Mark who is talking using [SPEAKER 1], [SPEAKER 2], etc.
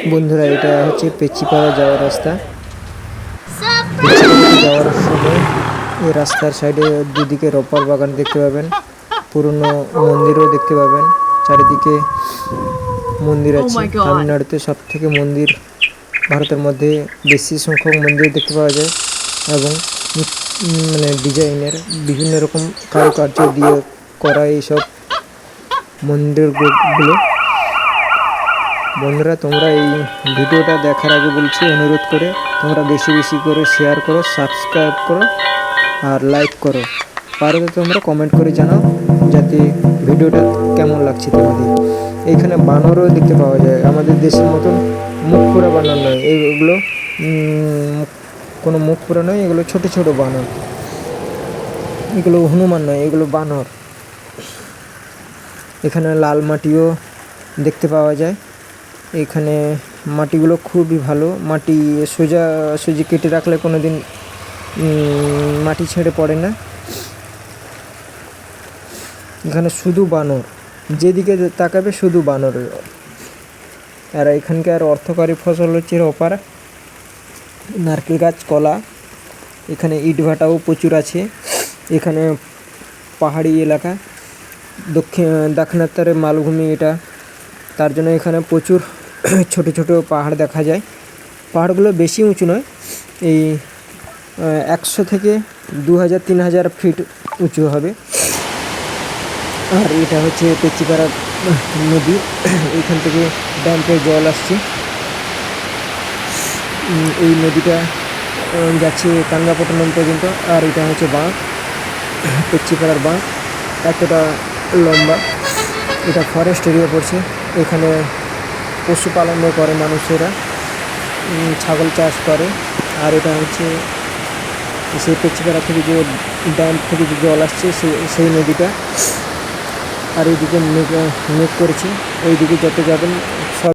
[SPEAKER 1] বন্ধুরা, এটা হচ্ছে পেচিপাড়া যাওয়ার রাস্তা। পেচিপাড়াতে যাওয়ার সময় এই রাস্তার সাইডে দুদিকে রপার বাগান দেখতে পাবেন, পুরনো মন্দিরও দেখতে পাবেন। চারিদিকে মন্দির আছে। তামিলনাড়ুতে সব থেকে মন্দির, ভারতের মধ্যে বেশি সংখ্যক মন্দির দেখতে পাওয়া যায় এবং মানে ডিজাইনের বিভিন্ন রকম কারুকার্য দিয়ে করা এইসব মন্দিরগুলো। বন্ধুরা, তোমরা এই ভিডিওটা দেখার আগে বলছি, অনুরোধ করে তোমরা বেশি বেশি করে শেয়ার করো, সাবস্ক্রাইব করো আর লাইক করো। পারো তো তোমরা কমেন্ট করে জানাও যাতে ভিডিওটা কেমন লাগছে তোমাদের। এইখানে বানরও দেখতে পাওয়া যায়, আমাদের দেশের মতন মুখ পুরা বানর নয় এগুলো, কোনো মুখ পুরা নয়, এগুলো ছোট ছোট বানর। এগুলো হনুমান নয়, এগুলো বানর। এখানে লাল মাটিও দেখতে পাওয়া যায়। এখানে মাটিগুলো খুবই ভালো, মাটি সোজাসুজি কেটে রাখলে কোনো দিন মাটি ছেড়ে পড়ে না। এখানে শুধু বানর, যেদিকে তাকাবে শুধু বানর। আর এখানকার অর্থকরী ফসল হচ্ছে রপার, নারকেল গাছ, কলা। এখানে ইটভাটাও প্রচুর আছে। এখানে পাহাড়ি এলাকা, দাক্ষিণাত্যের মালভূমি এটা, তার জন্য এখানে প্রচুর ছোট ছোট পাহাড় দেখা যায়। পাহাড়গুলো বেশি উঁচু নয়, এই 100 থেকে 2000-3000 ফিট উঁচু হবে। আর এটা হচ্ছে পেচিপাড়া নদী, এইখান থেকে ড্যাম্পের জল আসছে। এই নদীটা যাচ্ছে কাঙ্গাপট্টনম পর্যন্ত। আর এটা হচ্ছে বাঁধ, পেচিপাড়ার বাঁধ, এতটা লম্বা। এটা ফরেস্ট এরিয়া পড়ছে। এখানে পশুপালনও করে মানুষেরা, ছাগল চাষ করে। আর এটা হচ্ছে সেই পেচিপাড়া থেকে যে ড্যাম থেকে যে জল আসছে সেই নদীটা। আর এইদিকে মেঘ করেছে, ওইদিকে যত যাবেন